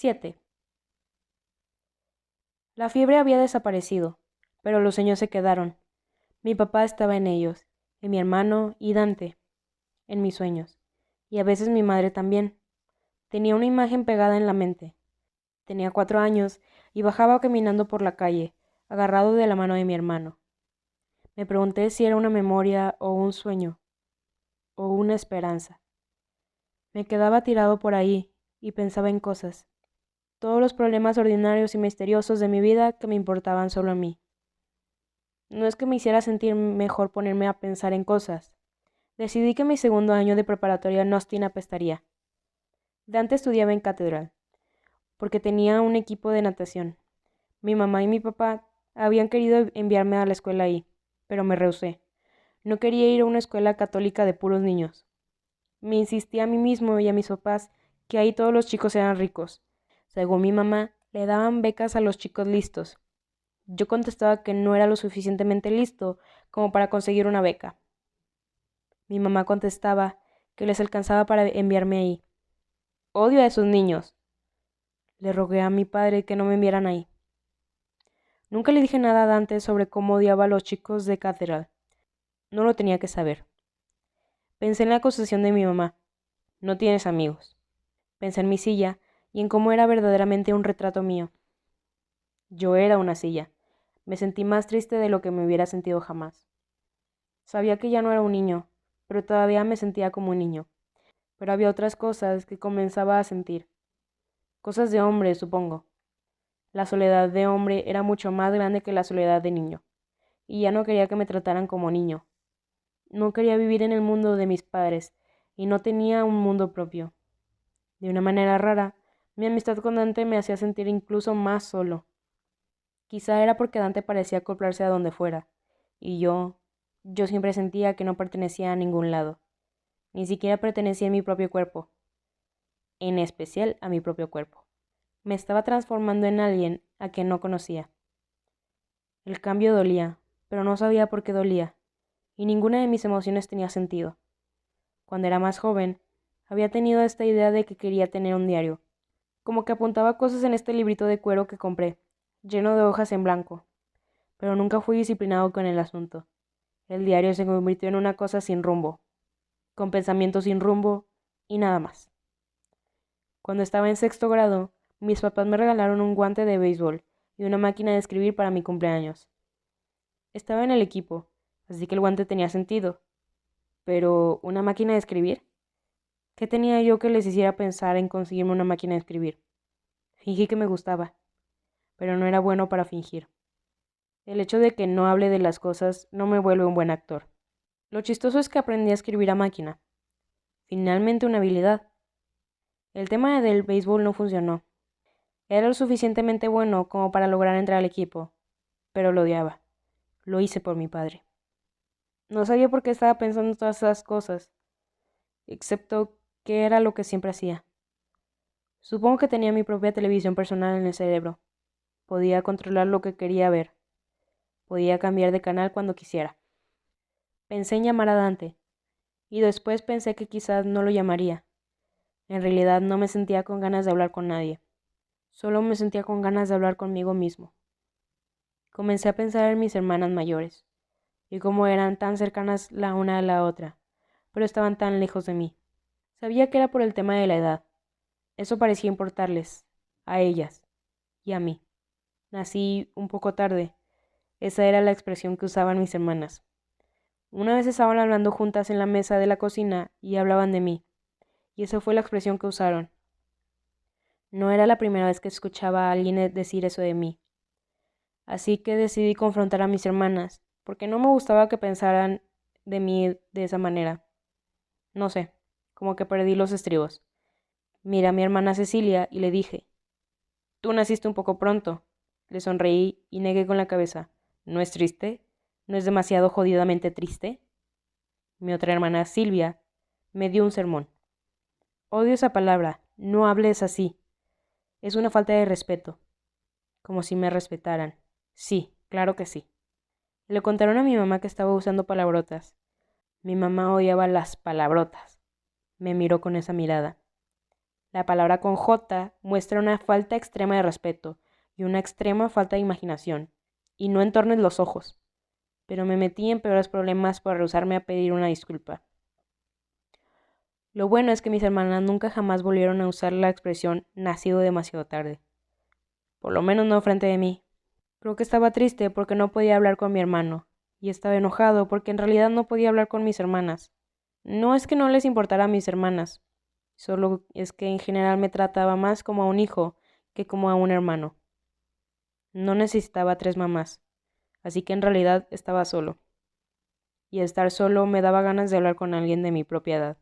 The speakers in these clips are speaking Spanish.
7. La fiebre había desaparecido, pero los sueños se quedaron. Mi papá estaba en ellos, y mi hermano y Dante, en mis sueños, y a veces mi madre también. Tenía una imagen pegada en la mente. Tenía 4 años y bajaba caminando por la calle, agarrado de la mano de mi hermano. Me pregunté si era una memoria o un sueño, o una esperanza. Me quedaba tirado por ahí y pensaba en cosas, todos los problemas ordinarios y misteriosos de mi vida que me importaban solo a mí. No es que me hiciera sentir mejor ponerme a pensar en cosas. Decidí que mi segundo año de preparatoria no apestaría. Dante estudiaba en Catedral, porque tenía un equipo de natación. Mi mamá y mi papá habían querido enviarme a la escuela ahí, pero me rehusé. No quería ir a una escuela católica de puros niños. Me insistí a mí mismo y a mis papás que ahí todos los chicos eran ricos. Según mi mamá, le daban becas a los chicos listos. Yo contestaba que no era lo suficientemente listo como para conseguir una beca. Mi mamá contestaba que les alcanzaba para enviarme ahí. Odio a esos niños. Le rogué a mi padre que no me enviaran ahí. Nunca le dije nada a Dante sobre cómo odiaba a los chicos de Catedral. No lo tenía que saber. Pensé en la acusación de mi mamá. No tienes amigos. Pensé en mi silla y en cómo era verdaderamente un retrato mío. Yo era una silla. Me sentí más triste de lo que me hubiera sentido jamás. Sabía que ya no era un niño, pero todavía me sentía como un niño. Pero había otras cosas que comenzaba a sentir. Cosas de hombre, supongo. La soledad de hombre era mucho más grande que la soledad de niño, y ya no quería que me trataran como niño. No quería vivir en el mundo de mis padres, y no tenía un mundo propio. De una manera rara, mi amistad con Dante me hacía sentir incluso más solo. Quizá era porque Dante parecía acoplarse a donde fuera, y yo siempre sentía que no pertenecía a ningún lado, ni siquiera pertenecía a mi propio cuerpo, en especial a mi propio cuerpo. Me estaba transformando en alguien a quien no conocía. El cambio dolía, pero no sabía por qué dolía, y ninguna de mis emociones tenía sentido. Cuando era más joven, había tenido esta idea de que quería tener un diario, como que apuntaba cosas en este librito de cuero que compré, lleno de hojas en blanco, pero nunca fui disciplinado con el asunto. El diario se convirtió en una cosa sin rumbo, con pensamientos sin rumbo y nada más. Cuando estaba en sexto grado, mis papás me regalaron un guante de béisbol y una máquina de escribir para mi cumpleaños. Estaba en el equipo, así que el guante tenía sentido. Pero, ¿una máquina de escribir? ¿Qué tenía yo que les hiciera pensar en conseguirme una máquina de escribir? Fingí que me gustaba, pero no era bueno para fingir. El hecho de que no hable de las cosas no me vuelve un buen actor. Lo chistoso es que aprendí a escribir a máquina. Finalmente una habilidad. El tema del béisbol no funcionó. Era lo suficientemente bueno como para lograr entrar al equipo, pero lo odiaba. Lo hice por mi padre. No sabía por qué estaba pensando todas esas cosas, excepto que era lo que siempre hacía. Supongo que tenía mi propia televisión personal en el cerebro. Podía controlar lo que quería ver. Podía cambiar de canal cuando quisiera. Pensé en llamar a Dante, y después pensé que quizás no lo llamaría. En realidad no me sentía con ganas de hablar con nadie. Solo me sentía con ganas de hablar conmigo mismo. Comencé a pensar en mis hermanas mayores, y cómo eran tan cercanas la una a la otra, pero estaban tan lejos de mí. Sabía que era por el tema de la edad. Eso parecía importarles, a ellas y a mí. Nací un poco tarde. Esa era la expresión que usaban mis hermanas. Una vez estaban hablando juntas en la mesa de la cocina y hablaban de mí, y esa fue la expresión que usaron. No era la primera vez que escuchaba a alguien decir eso de mí. Así que decidí confrontar a mis hermanas, porque no me gustaba que pensaran de mí de esa manera. No sé, como que perdí los estribos. Miré a mi hermana Cecilia y le dije, tú naciste un poco pronto. Le sonreí y negué con la cabeza. ¿No es triste? ¿No es demasiado jodidamente triste? Mi otra hermana Silvia me dio un sermón. Odio esa palabra. No hables así. Es una falta de respeto. Como si me respetaran. Sí, claro que sí. Le contaron a mi mamá que estaba usando palabrotas. Mi mamá odiaba las palabrotas. Me miró con esa mirada. La palabra con J muestra una falta extrema de respeto y una extrema falta de imaginación. Y no entornes los ojos. Pero me metí en peores problemas por rehusarme a pedir una disculpa. Lo bueno es que mis hermanas nunca jamás volvieron a usar la expresión nacido demasiado tarde. Por lo menos no frente de mí. Creo que estaba triste porque no podía hablar con mi hermano, y estaba enojado porque en realidad no podía hablar con mis hermanas. No es que no les importara a mis hermanas, solo es que en general me trataba más como a un hijo que como a un hermano. No necesitaba 3 mamás, así que en realidad estaba solo. Y estar solo me daba ganas de hablar con alguien de mi propia edad.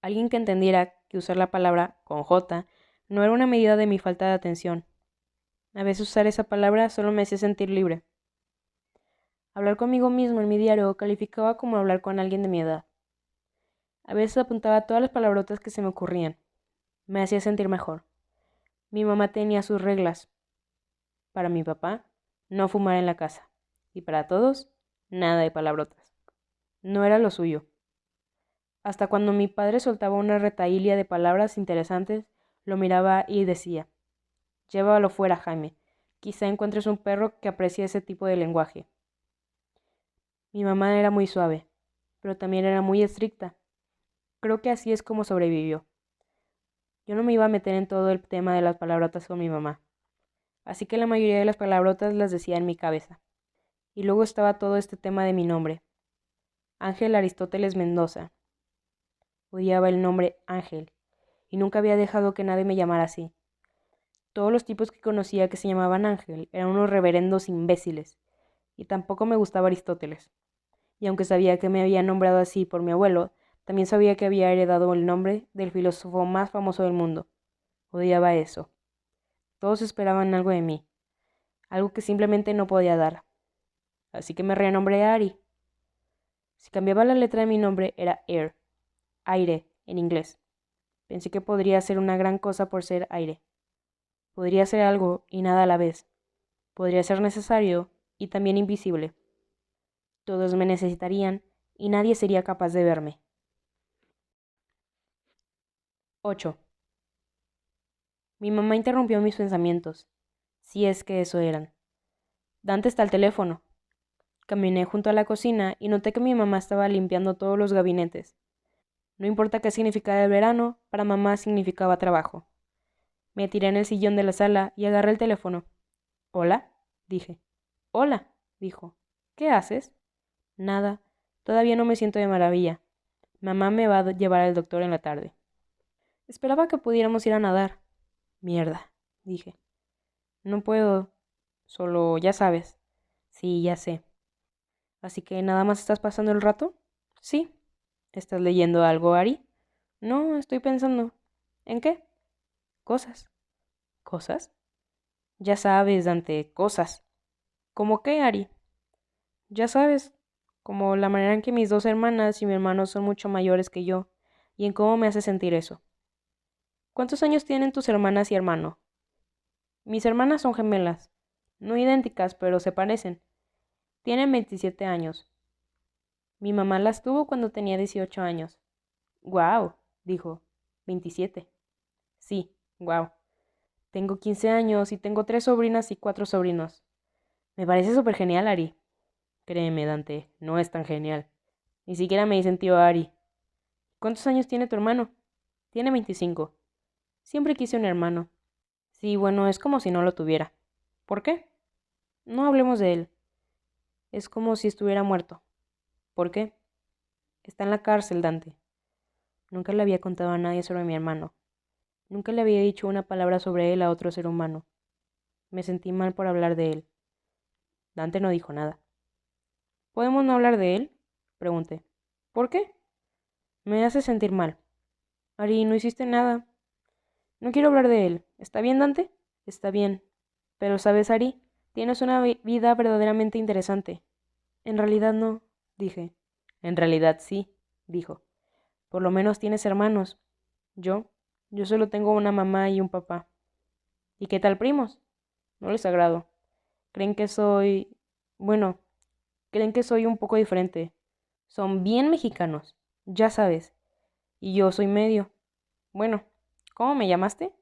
Alguien que entendiera que usar la palabra con J no era una medida de mi falta de atención. A veces usar esa palabra solo me hacía sentir libre. Hablar conmigo mismo en mi diario calificaba como hablar con alguien de mi edad. A veces apuntaba todas las palabrotas que se me ocurrían. Me hacía sentir mejor. Mi mamá tenía sus reglas. Para mi papá, no fumar en la casa. Y para todos, nada de palabrotas. No era lo suyo. Hasta cuando mi padre soltaba una retahíla de palabras interesantes, lo miraba y decía: llévalo fuera, Jaime. Quizá encuentres un perro que aprecie ese tipo de lenguaje. Mi mamá era muy suave, pero también era muy estricta. Creo que así es como sobrevivió. Yo no me iba a meter en todo el tema de las palabrotas con mi mamá, así que la mayoría de las palabrotas las decía en mi cabeza. Y luego estaba todo este tema de mi nombre, Ángel Aristóteles Mendoza. Odiaba el nombre Ángel, y nunca había dejado que nadie me llamara así. Todos los tipos que conocía que se llamaban Ángel eran unos reverendos imbéciles, y tampoco me gustaba Aristóteles. Y aunque sabía que me había nombrado así por mi abuelo, también sabía que había heredado el nombre del filósofo más famoso del mundo. Odiaba eso. Todos esperaban algo de mí, algo que simplemente no podía dar. Así que me renombré a Ari. Si cambiaba la letra de mi nombre era Air, aire, en inglés. Pensé que podría ser una gran cosa por ser aire. Podría ser algo y nada a la vez. Podría ser necesario y también invisible. Todos me necesitarían y nadie sería capaz de verme. 8. Mi mamá interrumpió mis pensamientos, si es que eso eran. Dante está al teléfono. Caminé junto a la cocina y noté que mi mamá estaba limpiando todos los gabinetes. No importa qué significaba el verano, para mamá significaba trabajo. Me tiré en el sillón de la sala y agarré el teléfono. ¿Hola?, dije. Hola, dijo. ¿Qué haces? Nada. Todavía no me siento de maravilla. Mamá me va a llevar al doctor en la tarde. Esperaba que pudiéramos ir a nadar. Mierda, dije. No puedo. Solo, ya sabes. Sí, ya sé. Así que nada más estás pasando el rato. Sí. ¿Estás leyendo algo, Ari? No, estoy pensando. ¿En qué? Cosas. ¿Cosas? Ya sabes, Dante, cosas. ¿Cómo qué, Ari? Ya sabes, como la manera en que mis 2 hermanas y mi hermano son mucho mayores que yo, y en cómo me hace sentir eso. ¿Cuántos años tienen tus hermanas y hermano? Mis hermanas son gemelas. No idénticas, pero se parecen. Tienen 27 años. Mi mamá las tuvo cuando tenía 18 años. Guau, dijo. 27. Sí, guau. Tengo 15 años y tengo 3 sobrinas y 4 sobrinos. Me parece súper genial, Ari. Créeme, Dante, no es tan genial. Ni siquiera me dicen tío Ari. ¿Cuántos años tiene tu hermano? Tiene 25. Siempre quise un hermano. Sí, bueno, es como si no lo tuviera. ¿Por qué? No hablemos de él. Es como si estuviera muerto. ¿Por qué? Está en la cárcel, Dante. Nunca le había contado a nadie sobre mi hermano. Nunca le había dicho una palabra sobre él a otro ser humano. Me sentí mal por hablar de él. Dante no dijo nada. ¿Podemos no hablar de él?, pregunté. ¿Por qué? Me hace sentir mal. Ari, no hiciste nada. No quiero hablar de él. ¿Está bien, Dante? Está bien. Pero, ¿sabes, Ari? Tienes una vida verdaderamente interesante. En realidad no, dije. En realidad sí, dijo. Por lo menos tienes hermanos. Yo solo tengo una mamá y un papá. ¿Y qué tal primos? No les agrado. Creen que soy... Bueno, creen que soy un poco diferente. Son bien mexicanos, ya sabes. Y yo soy medio. Bueno, ¿Cómo me llamaste?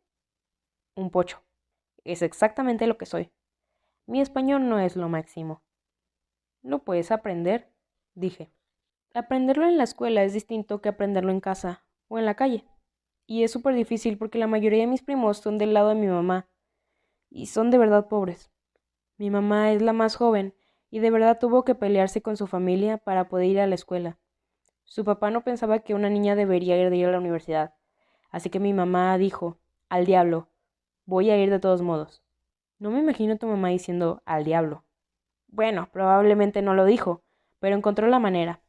Un pocho. Es exactamente lo que soy. Mi español no es lo máximo. ¿Lo puedes aprender? Dije. Aprenderlo en la escuela es distinto que aprenderlo en casa o en la calle. Y es súper difícil porque la mayoría de mis primos son del lado de mi mamá y son de verdad pobres. Mi mamá es la más joven y de verdad tuvo que pelearse con su familia para poder ir a la escuela. Su papá no pensaba que una niña debería ir a la universidad, así que mi mamá dijo, al diablo, voy a ir de todos modos. No me imagino a tu mamá diciendo al diablo. Bueno, probablemente no lo dijo, pero encontró la manera.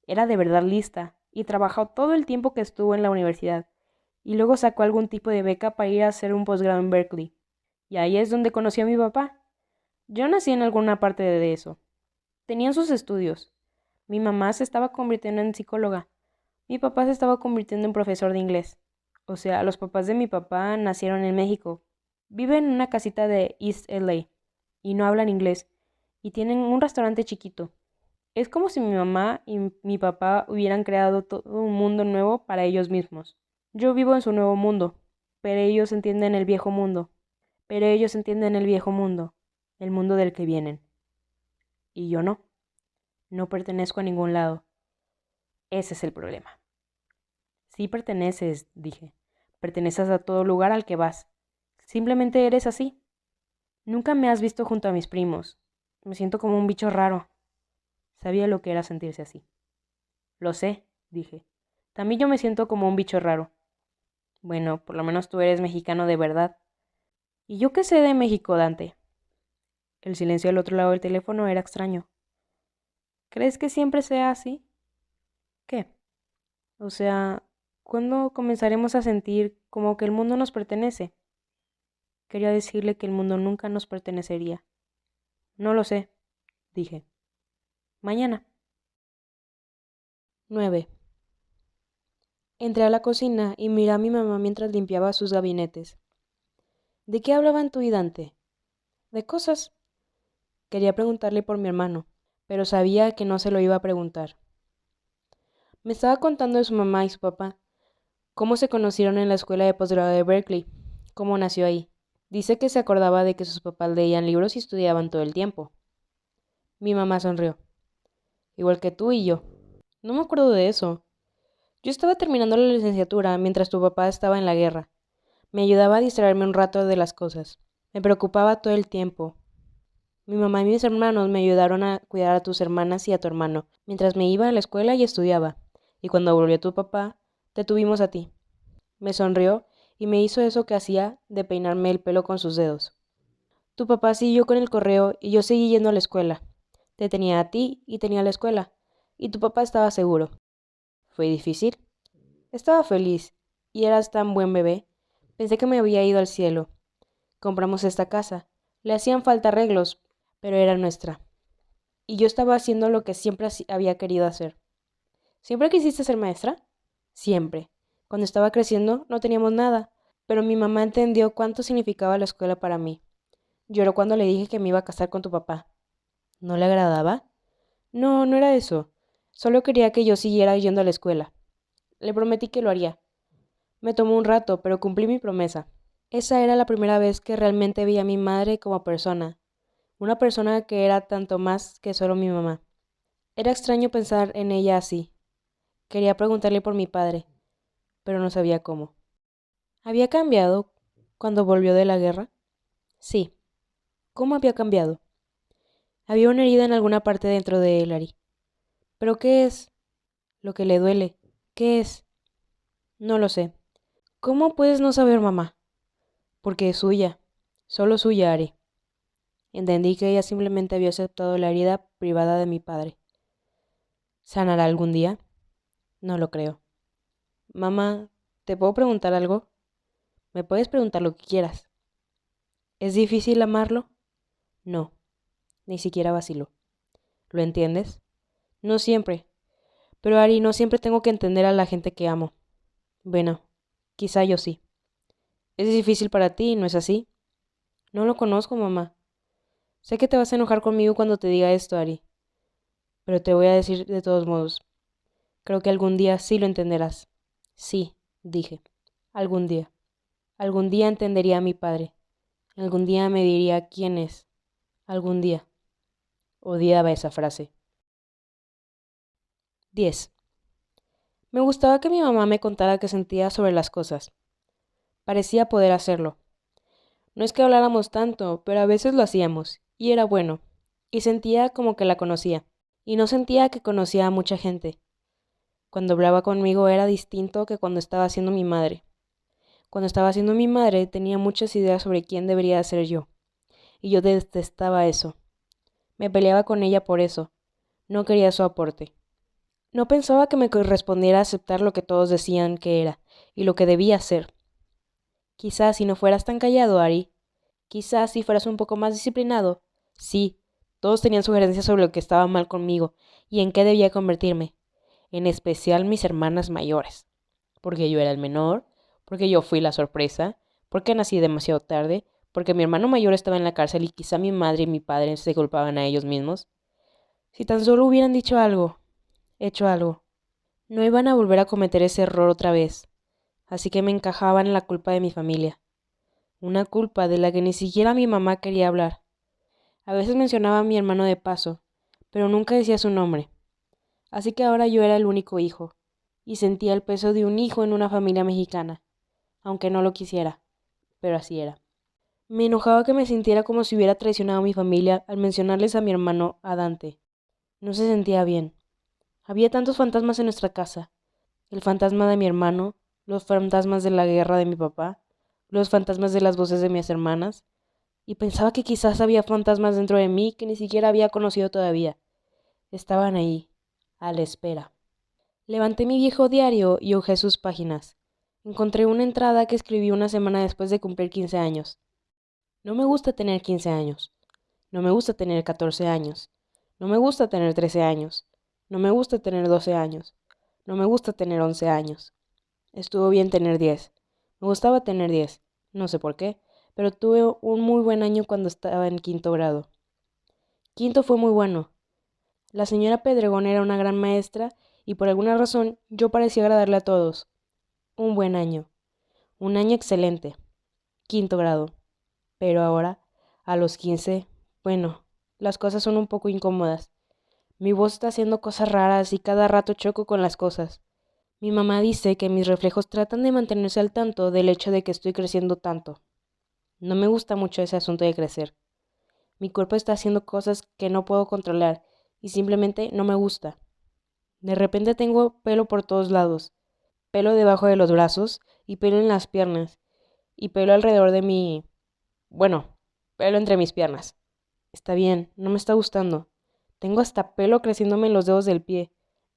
Era de verdad lista y trabajó todo el tiempo que estuvo en la universidad, y luego sacó algún tipo de beca para ir a hacer un posgrado en Berkeley. Y ahí es donde conoció a mi papá. Yo nací en alguna parte de eso. Tenían sus estudios. Mi mamá se estaba convirtiendo en psicóloga. Mi papá se estaba convirtiendo en profesor de inglés. O sea, los papás de mi papá nacieron en México. Viven en una casita de East LA y no hablan inglés y tienen un restaurante chiquito. Es como si mi mamá y mi papá hubieran creado todo un mundo nuevo para ellos mismos. Yo vivo en su nuevo mundo, pero ellos entienden el viejo mundo. El mundo del que vienen. Y yo no. No pertenezco a ningún lado. Ese es el problema. Sí perteneces, dije. Perteneces a todo lugar al que vas. Simplemente eres así. Nunca me has visto junto a mis primos. Me siento como un bicho raro. Sabía lo que era sentirse así. Lo sé, dije. También yo me siento como un bicho raro. Bueno, por lo menos tú eres mexicano de verdad. ¿Y yo qué sé de México, Dante? El silencio al otro lado del teléfono era extraño. ¿Crees que siempre sea así? ¿Qué? O sea, ¿cuándo comenzaremos a sentir como que el mundo nos pertenece? Quería decirle que el mundo nunca nos pertenecería. No lo sé, dije. Mañana. 9. Entré a la cocina y miré a mi mamá mientras limpiaba sus gabinetes. ¿De qué hablaban tú y Dante? De cosas. Quería preguntarle por mi hermano, pero sabía que no se lo iba a preguntar. Me estaba contando de su mamá y su papá, cómo se conocieron en la escuela de posgrado de Berkeley, cómo nació ahí. Dice que se acordaba de que sus papás leían libros y estudiaban todo el tiempo. Mi mamá sonrió. Igual que tú y yo. No me acuerdo de eso. Yo estaba terminando la licenciatura mientras tu papá estaba en la guerra. Me ayudaba a distraerme un rato de las cosas. Me preocupaba todo el tiempo. Mi mamá y mis hermanos me ayudaron a cuidar a tus hermanas y a tu hermano, mientras me iba a la escuela y estudiaba. Y cuando volvió tu papá, te tuvimos a ti. Me sonrió y me hizo eso que hacía de peinarme el pelo con sus dedos. Tu papá siguió con el correo y yo seguí yendo a la escuela. Te tenía a ti y tenía la escuela. Y tu papá estaba seguro. ¿Fue difícil? Estaba feliz. Y eras tan buen bebé. Pensé que me había ido al cielo. Compramos esta casa. Le hacían falta arreglos, pero era nuestra. Y yo estaba haciendo lo que siempre había querido hacer. ¿Siempre quisiste ser maestra? Siempre. Cuando estaba creciendo no teníamos nada, pero mi mamá entendió cuánto significaba la escuela para mí. Lloró cuando le dije que me iba a casar con tu papá. ¿No le agradaba? No, no era eso. Solo quería que yo siguiera yendo a la escuela. Le prometí que lo haría. Me tomó un rato, pero cumplí mi promesa. Esa era la primera vez que realmente vi a mi madre como persona, una persona que era tanto más que solo mi mamá. Era extraño pensar en ella así. Quería preguntarle por mi padre, pero no sabía cómo. ¿Había cambiado cuando volvió de la guerra? Sí. ¿Cómo había cambiado? Había una herida en alguna parte dentro de él, Ari. ¿Pero qué es? Lo que le duele. ¿Qué es? No lo sé. ¿Cómo puedes no saber, mamá? Porque es suya. Solo suya, Ari. Entendí que ella simplemente había aceptado la herida privada de mi padre. ¿Sanará algún día? No lo creo. Mamá, ¿te puedo preguntar algo? Me puedes preguntar lo que quieras. ¿Es difícil amarlo? No, ni siquiera vacilo. ¿Lo entiendes? No siempre. Pero Ari, no siempre tengo que entender a la gente que amo. Bueno, quizá yo sí. Es difícil para ti, ¿no es así? No lo conozco, mamá. Sé que te vas a enojar conmigo cuando te diga esto, Ari. Pero te voy a decir de todos modos. Creo que algún día sí lo entenderás. Sí, dije. Algún día. Algún día entendería a mi padre. Algún día me diría quién es. Algún día. Odiaba esa frase. 10. Me gustaba que mi mamá me contara qué sentía sobre las cosas. Parecía poder hacerlo. No es que habláramos tanto, pero a veces lo hacíamos, y era bueno, y sentía como que la conocía, y no sentía que conocía a mucha gente. Cuando hablaba conmigo era distinto que cuando estaba siendo mi madre. Cuando estaba siendo mi madre tenía muchas ideas sobre quién debería ser yo, y yo detestaba eso. Me peleaba con ella por eso. No quería su aporte. No pensaba que me correspondiera aceptar lo que todos decían que era, y lo que debía ser. Quizás si no fueras tan callado, Ari, quizás si fueras un poco más disciplinado. Sí, todos tenían sugerencias sobre lo que estaba mal conmigo y en qué debía convertirme, en especial mis hermanas mayores, porque yo era el menor, porque yo fui la sorpresa, porque nací demasiado tarde, porque mi hermano mayor estaba en la cárcel y quizá mi madre y mi padre se culpaban a ellos mismos. Si tan solo hubieran dicho algo, hecho algo, no iban a volver a cometer ese error otra vez, así que me encajaban en la culpa de mi familia. Una culpa de la que ni siquiera mi mamá quería hablar. A veces mencionaba a mi hermano de paso, pero nunca decía su nombre. Así que ahora yo era el único hijo, y sentía el peso de un hijo en una familia mexicana, aunque no lo quisiera, pero así era. Me enojaba que me sintiera como si hubiera traicionado a mi familia al mencionarles a mi hermano, a Dante. No se sentía bien. Había tantos fantasmas en nuestra casa. El fantasma de mi hermano, los fantasmas de la guerra de mi papá, los fantasmas de las voces de mis hermanas, y pensaba que quizás había fantasmas dentro de mí que ni siquiera había conocido todavía. Estaban ahí, a la espera. Levanté mi viejo diario y hojé sus páginas. Encontré una entrada que escribí una semana después de cumplir 15 años. No me gusta tener 15 años. No me gusta tener 14 años. No me gusta tener 13 años. No me gusta tener 12 años. No me gusta tener 11 años. Estuvo bien tener 10. Me gustaba tener 10. No sé por qué, pero tuve un muy buen año cuando estaba en quinto grado. Quinto fue muy bueno. La señora Pedregón era una gran maestra y por alguna razón yo parecía agradarle a todos. Un buen año. Un año excelente. Quinto grado. Pero ahora, a los 15, bueno, las cosas son un poco incómodas. Mi voz está haciendo cosas raras y cada rato choco con las cosas. Mi mamá dice que mis reflejos tratan de mantenerse al tanto del hecho de que estoy creciendo tanto. No me gusta mucho ese asunto de crecer. Mi cuerpo está haciendo cosas que no puedo controlar y simplemente no me gusta. De repente tengo pelo por todos lados, pelo debajo de los brazos y pelo en las piernas y pelo alrededor de bueno, pelo entre mis piernas. Está bien, no me está gustando. Tengo hasta pelo creciéndome en los dedos del pie.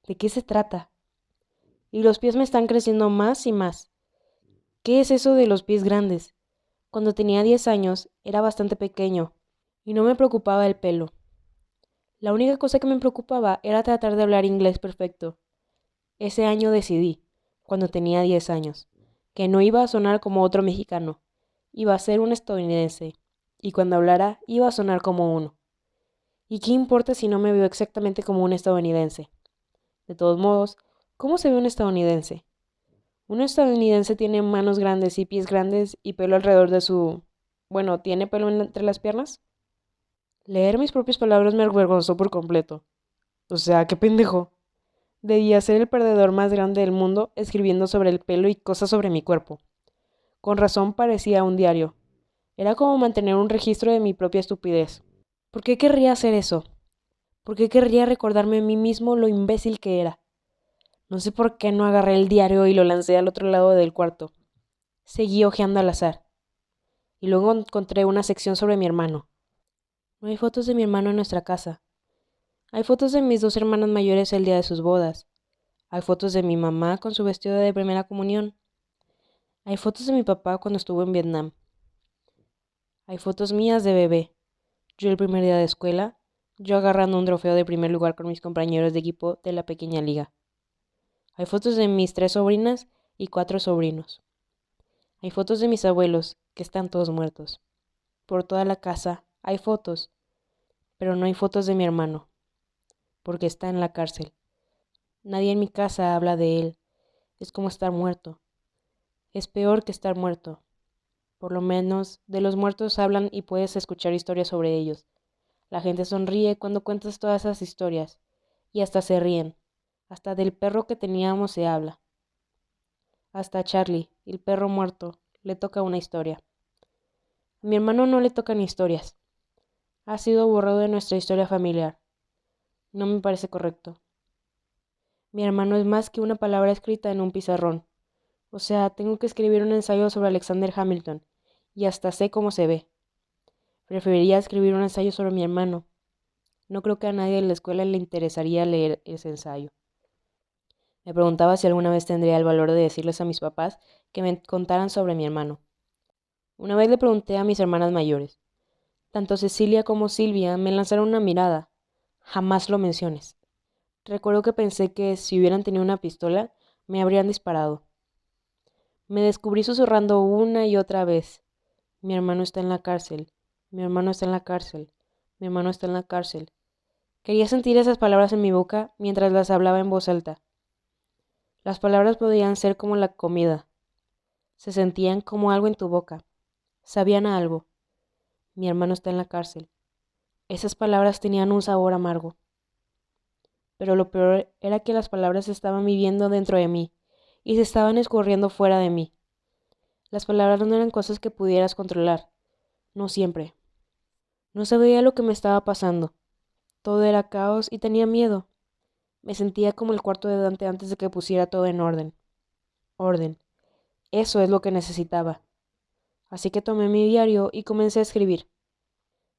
¿De qué se trata? Y los pies me están creciendo más y más. ¿Qué es eso de los pies grandes? Cuando tenía 10 años era bastante pequeño y no me preocupaba el pelo. La única cosa que me preocupaba era tratar de hablar inglés perfecto. Ese año decidí, cuando tenía 10 años, que no iba a sonar como otro mexicano, iba a ser un estadounidense, y cuando hablara iba a sonar como uno. ¿Y qué importa si no me veo exactamente como un estadounidense? De todos modos, ¿cómo se ve un estadounidense? Un estadounidense tiene manos grandes y pies grandes y pelo alrededor de su... Bueno, ¿tiene pelo entre las piernas? Leer mis propias palabras me avergonzó por completo. O sea, qué pendejo. Debía ser el perdedor más grande del mundo escribiendo sobre el pelo y cosas sobre mi cuerpo. Con razón parecía un diario. Era como mantener un registro de mi propia estupidez. ¿Por qué querría hacer eso? ¿Por qué querría recordarme a mí mismo lo imbécil que era? No sé por qué no agarré el diario y lo lancé al otro lado del cuarto. Seguí hojeando al azar. Y luego encontré una sección sobre mi hermano. No hay fotos de mi hermano en nuestra casa. Hay fotos de mis dos hermanas mayores el día de sus bodas. Hay fotos de mi mamá con su vestido de primera comunión. Hay fotos de mi papá cuando estuvo en Vietnam. Hay fotos mías de bebé. Yo el primer día de escuela, yo agarrando un trofeo de primer lugar con mis compañeros de equipo de la pequeña liga. Hay fotos de mis 3 sobrinas y 4 sobrinos. Hay fotos de mis abuelos, que están todos muertos. Por toda la casa hay fotos, pero no hay fotos de mi hermano, porque está en la cárcel. Nadie en mi casa habla de él. Es como estar muerto. Es peor que estar muerto. Por lo menos de los muertos hablan y puedes escuchar historias sobre ellos. La gente sonríe cuando cuentas todas esas historias, y hasta se ríen. Hasta del perro que teníamos se habla. Hasta a Charlie, el perro muerto, le toca una historia. A mi hermano no le tocan historias. Ha sido borrado de nuestra historia familiar. No me parece correcto. Mi hermano es más que una palabra escrita en un pizarrón. O sea, tengo que escribir un ensayo sobre Alexander Hamilton, y hasta sé cómo se ve. Preferiría escribir un ensayo sobre mi hermano. No creo que a nadie en la escuela le interesaría leer ese ensayo. Me preguntaba si alguna vez tendría el valor de decirles a mis papás que me contaran sobre mi hermano. Una vez le pregunté a mis hermanas mayores. Tanto Cecilia como Silvia me lanzaron una mirada. Jamás lo menciones. Recuerdo que pensé que si hubieran tenido una pistola, me habrían disparado. Me descubrí susurrando una y otra vez. Mi hermano está en la cárcel. Mi hermano está en la cárcel. Mi hermano está en la cárcel. Quería sentir esas palabras en mi boca mientras las hablaba en voz alta. Las palabras podían ser como la comida. Se sentían como algo en tu boca. Sabían a algo. Mi hermano está en la cárcel. Esas palabras tenían un sabor amargo. Pero lo peor era que las palabras estaban viviendo dentro de mí y se estaban escurriendo fuera de mí. Las palabras no eran cosas que pudieras controlar. No siempre. No sabía lo que me estaba pasando. Todo era caos y tenía miedo. Me sentía como el cuarto de Dante antes de que pusiera todo en orden. Orden. Eso es lo que necesitaba. Así que tomé mi diario y comencé a escribir.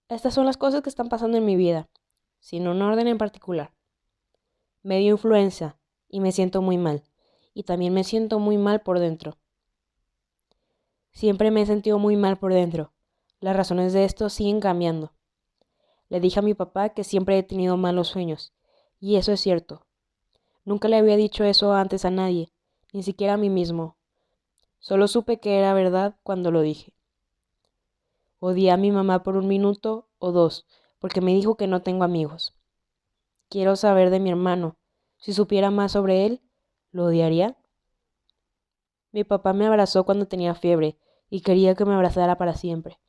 Estas son las cosas que están pasando en mi vida, sin un orden en particular. Me dio influenza y me siento muy mal. Y también me siento muy mal por dentro. Siempre me he sentido muy mal por dentro. Las razones de esto siguen cambiando. Le dije a mi papá que siempre he tenido malos sueños. Y eso es cierto. Nunca le había dicho eso antes a nadie, ni siquiera a mí mismo. Solo supe que era verdad cuando lo dije. Odié a mi mamá por un minuto o dos, porque me dijo que no tengo amigos. Quiero saber de mi hermano. Si supiera más sobre él, ¿lo odiaría? Mi papá me abrazó cuando tenía fiebre y quería que me abrazara para siempre.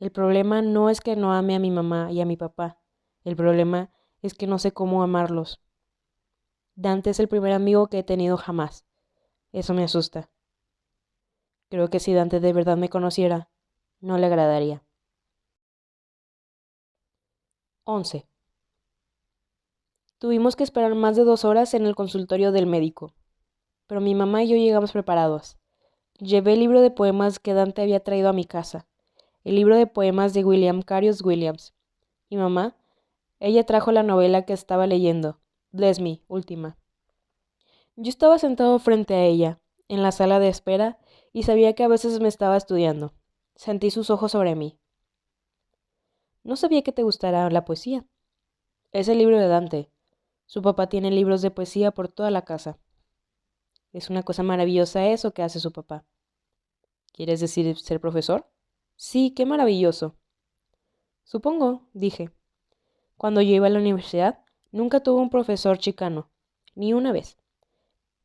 El problema no es que no ame a mi mamá y a mi papá. El problema es que no sé cómo amarlos. Dante es el primer amigo que he tenido jamás. Eso me asusta. Creo que si Dante de verdad me conociera, no le agradaría. 11. Tuvimos que esperar más de 2 horas en el consultorio del médico, pero mi mamá y yo llegamos preparados. Llevé el libro de poemas que Dante había traído a mi casa, el libro de poemas de William Carlos Williams. Mi mamá, ella trajo la novela que estaba leyendo, Bless Me, última. Yo estaba sentado frente a ella, en la sala de espera, y sabía que a veces me estaba estudiando. Sentí sus ojos sobre mí. No sabía que te gustara la poesía. Es el libro de Dante. Su papá tiene libros de poesía por toda la casa. Es una cosa maravillosa eso que hace su papá. ¿Quieres decir ser profesor? Sí, qué maravilloso. Supongo, dije. Cuando yo iba a la universidad, nunca tuve un profesor chicano, ni una vez.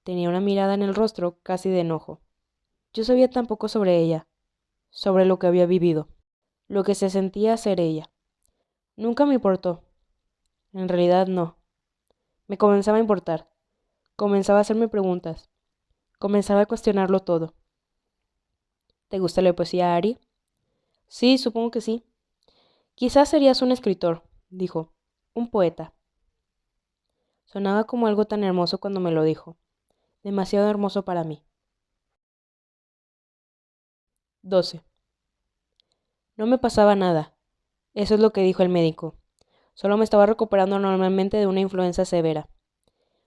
Tenía una mirada en el rostro casi de enojo. Yo sabía tan poco sobre ella, sobre lo que había vivido, lo que se sentía ser ella. Nunca me importó. En realidad no. Me comenzaba a importar. Comenzaba a hacerme preguntas. Comenzaba a cuestionarlo todo. ¿Te gusta la poesía, Ari? Sí, supongo que sí. Quizás serías un escritor, dijo. Un poeta. Sonaba como algo tan hermoso cuando me lo dijo. Demasiado hermoso para mí. 12. No me pasaba nada. Eso es lo que dijo el médico. Solo me estaba recuperando normalmente de una influenza severa.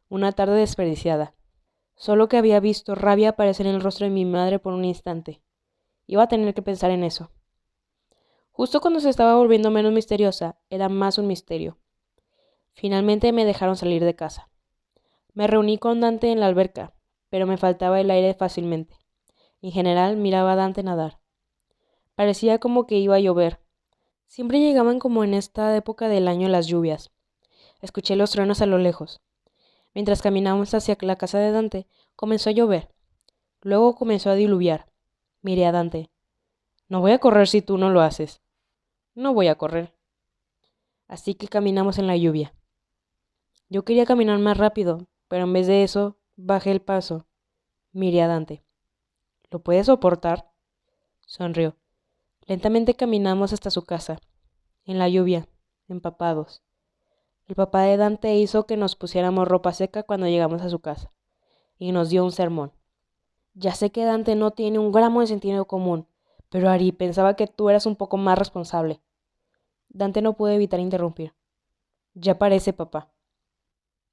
Una tarde desperdiciada. Solo que había visto rabia aparecer en el rostro de mi madre por un instante. Iba a tener que pensar en eso. Justo cuando se estaba volviendo menos misteriosa, era más un misterio. Finalmente me dejaron salir de casa. Me reuní con Dante en la alberca, pero me faltaba el aire fácilmente. En general miraba a Dante nadar. Parecía como que iba a llover. Siempre llegaban como en esta época del año las lluvias. Escuché los truenos a lo lejos. Mientras caminábamos hacia la casa de Dante, comenzó a llover. Luego comenzó a diluviar. Miré a Dante. No voy a correr si tú no lo haces. No voy a correr. Así que caminamos en la lluvia. Yo quería caminar más rápido, pero en vez de eso, bajé el paso. Miré a Dante. ¿Lo puedes soportar? Sonrió. Lentamente caminamos hasta su casa, en la lluvia, empapados. El papá de Dante hizo que nos pusiéramos ropa seca cuando llegamos a su casa, y nos dio un sermón. Ya sé que Dante no tiene un gramo de sentido común, pero Ari, pensaba que tú eras un poco más responsable. Dante no pudo evitar interrumpir. Ya parece, papá.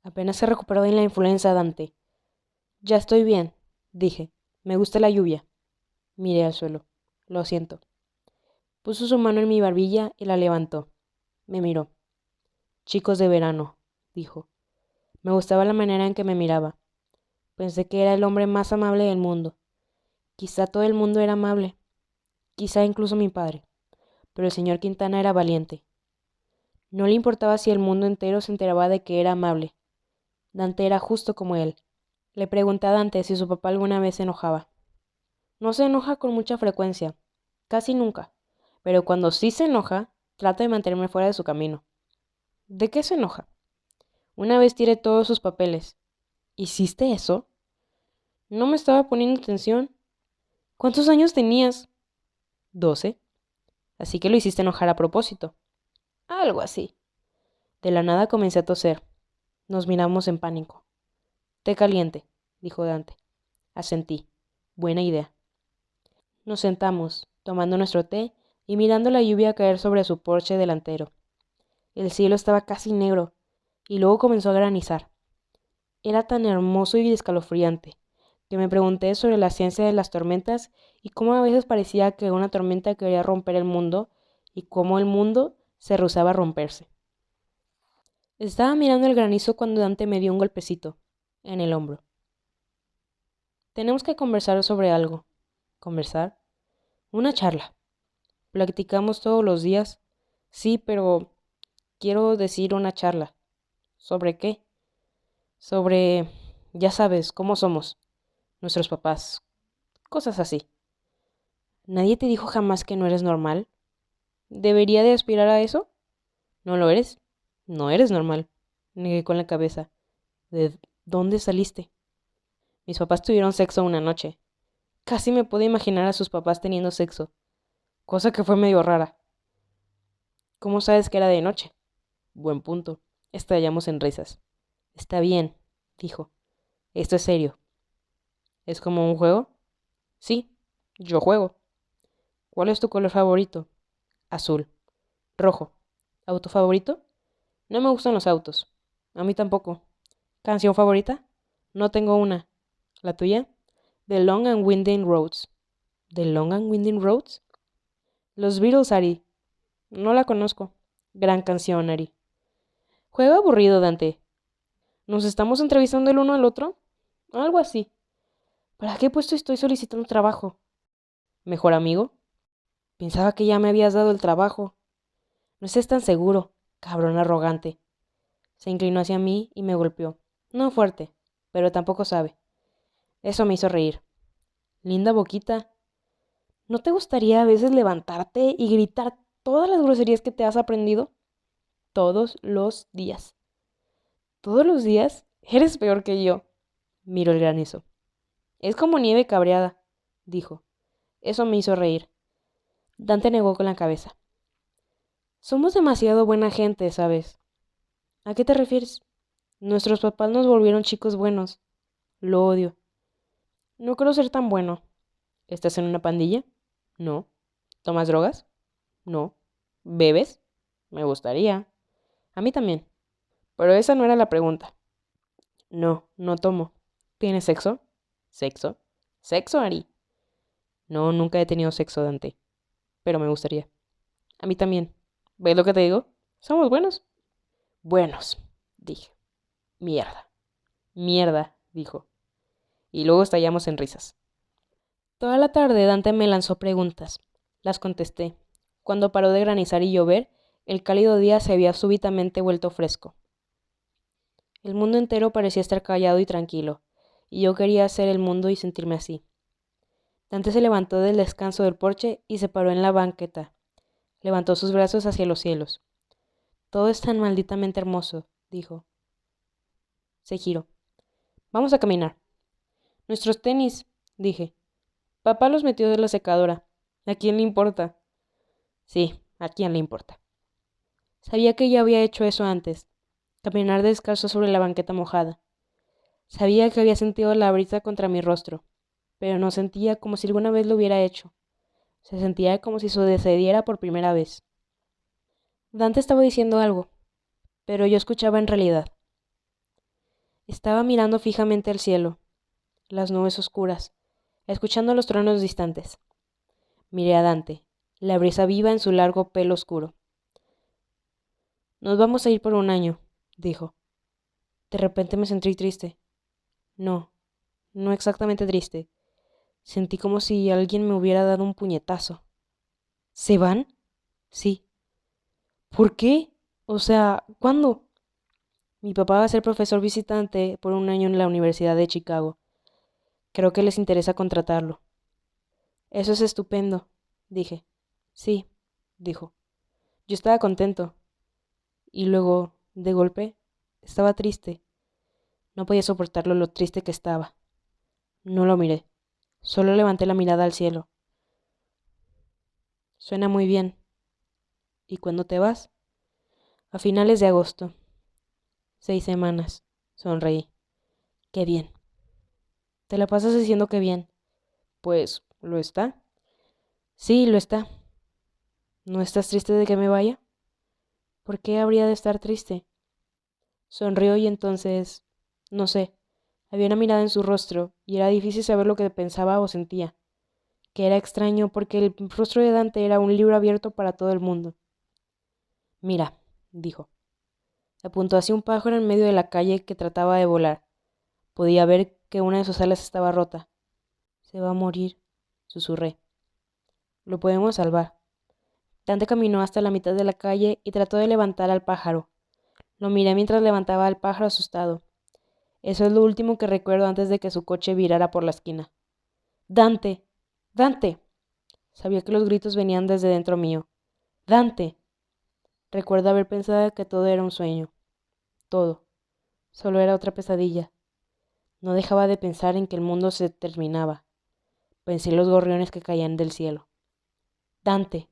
Apenas se recuperó de la influenza, Dante. Ya estoy bien, dije. Me gusta la lluvia. Miré al suelo. Lo siento. Puso su mano en mi barbilla y la levantó. Me miró. Chicos de verano, dijo. Me gustaba la manera en que me miraba. Pensé que era el hombre más amable del mundo. Quizá todo el mundo era amable. Quizá incluso mi padre. Pero el señor Quintana era valiente. No le importaba si el mundo entero se enteraba de que era amable. Dante era justo como él. Le pregunté a Dante si su papá alguna vez se enojaba. No se enoja con mucha frecuencia, casi nunca, pero cuando sí se enoja, trata de mantenerme fuera de su camino. ¿De qué se enoja? Una vez tiré todos sus papeles. ¿Hiciste eso? No me estaba poniendo atención. ¿Cuántos años tenías? 12. Así que lo hiciste enojar a propósito. Algo así. De la nada comencé a toser. Nos miramos en pánico. Té caliente, dijo Dante. Asentí. Buena idea. Nos sentamos, tomando nuestro té y mirando la lluvia caer sobre su porche delantero. El cielo estaba casi negro, y luego comenzó a granizar. Era tan hermoso y escalofriante, que me pregunté sobre la ciencia de las tormentas y cómo a veces parecía que una tormenta quería romper el mundo y cómo el mundo se rehusaba a romperse. Estaba mirando el granizo cuando Dante me dio un golpecito en el hombro. Tenemos que conversar sobre algo. ¿Conversar? Una charla. Practicamos todos los días. Sí, pero quiero decir una charla. ¿Sobre qué? Sobre, ya sabes, cómo somos, nuestros papás, cosas así. ¿Nadie te dijo jamás que no eres normal? ¿Debería de aspirar a eso? ¿No lo eres? No eres normal. Negué con la cabeza. ¿De dónde saliste? Mis papás tuvieron sexo una noche. Casi me puedo imaginar a sus papás teniendo sexo, cosa que fue medio rara. ¿Cómo sabes que era de noche? Buen punto. Estallamos en risas. Está bien, dijo. Esto es serio. ¿Es como un juego? Sí, yo juego. ¿Cuál es tu color favorito? Azul. Rojo. ¿Auto favorito? No me gustan los autos. A mí tampoco. ¿Canción favorita? No tengo una. ¿La tuya? The Long and Winding Roads. ¿The Long and Winding Roads? Los Beatles, Ari. No la conozco. Gran canción, Ari. Juego aburrido, Dante. ¿Nos estamos entrevistando el uno al otro? Algo así. ¿Para qué puesto estoy solicitando trabajo? ¿Mejor amigo? Pensaba que ya me habías dado el trabajo. No estés tan seguro, cabrón arrogante. Se inclinó hacia mí y me golpeó. No fuerte, pero tampoco sabe. Eso me hizo reír. Linda boquita. ¿No te gustaría a veces levantarte y gritar todas las groserías que te has aprendido? Todos los días. ¿Todos los días? Eres peor que yo. Miró el granizo. Es como nieve cabreada, dijo. Eso me hizo reír. Dante negó con la cabeza. Somos demasiado buena gente, ¿sabes? ¿A qué te refieres? Nuestros papás nos volvieron chicos buenos. Lo odio. No quiero ser tan bueno. ¿Estás en una pandilla? No. ¿Tomas drogas? No. ¿Bebes? Me gustaría. A mí también. Pero esa no era la pregunta. No, no tomo. ¿Tienes sexo? ¿Sexo? ¿Sexo, Ari? No, nunca he tenido sexo, Dante. Pero me gustaría. A mí también. ¿Ves lo que te digo? Somos buenos. Buenos, dije. Mierda. Mierda, dijo. Y luego estallamos en risas. Toda la tarde Dante me lanzó preguntas. Las contesté. Cuando paró de granizar y llover, el cálido día se había súbitamente vuelto fresco. El mundo entero parecía estar callado y tranquilo, y yo quería ser el mundo y sentirme así. Dante se levantó del descanso del porche y se paró en la banqueta. Levantó sus brazos hacia los cielos. Todo es tan malditamente hermoso, dijo. Se giró. Vamos a caminar. Nuestros tenis, dije. Papá los metió de la secadora. ¿A quién le importa? Sí, ¿a quién le importa? Sabía que ya había hecho eso antes, caminar descalzo sobre la banqueta mojada. Sabía que había sentido la brisa contra mi rostro, pero no sentía como si alguna vez lo hubiera hecho. Se sentía como si sucediera por primera vez. Dante estaba diciendo algo, pero yo escuchaba en realidad. Estaba mirando fijamente al cielo, las nubes oscuras, escuchando los truenos distantes. Miré a Dante, la brisa viva en su largo pelo oscuro. Nos vamos a ir por un año, dijo. De repente me sentí triste. No, no exactamente triste. Sentí como si alguien me hubiera dado un puñetazo. ¿Se van? Sí. ¿Por qué? O sea, ¿cuándo? Mi papá va a ser profesor visitante por un año en la Universidad de Chicago. Creo que les interesa contratarlo. Eso es estupendo, dije. Sí, dijo. Yo estaba contento. Y luego, de golpe, estaba triste. No podía soportarlo lo triste que estaba. No lo miré. Solo levanté la mirada al cielo. Suena muy bien. ¿Y cuándo te vas? A finales de agosto. 6 semanas. Sonreí. Qué bien. ¿Te la pasas diciendo que bien? Pues, ¿lo está? Sí, lo está. ¿No estás triste de que me vaya? ¿Por qué habría de estar triste? Sonrió y entonces, no sé, había una mirada en su rostro y era difícil saber lo que pensaba o sentía, que era extraño porque el rostro de Dante era un libro abierto para todo el mundo. Mira, dijo. Apuntó hacia un pájaro en medio de la calle que trataba de volar. Podía ver que una de sus alas estaba rota. Se va a morir, susurré. Lo podemos salvar. Dante caminó hasta la mitad de la calle y trató de levantar al pájaro. Lo miré mientras levantaba al pájaro asustado. Eso es lo último que recuerdo antes de que su coche virara por la esquina. ¡Dante! ¡Dante! Sabía que los gritos venían desde dentro mío. ¡Dante! Recuerdo haber pensado que todo era un sueño. Todo. Solo era otra pesadilla. No dejaba de pensar en que el mundo se terminaba. Pensé en los gorriones que caían del cielo. Dante.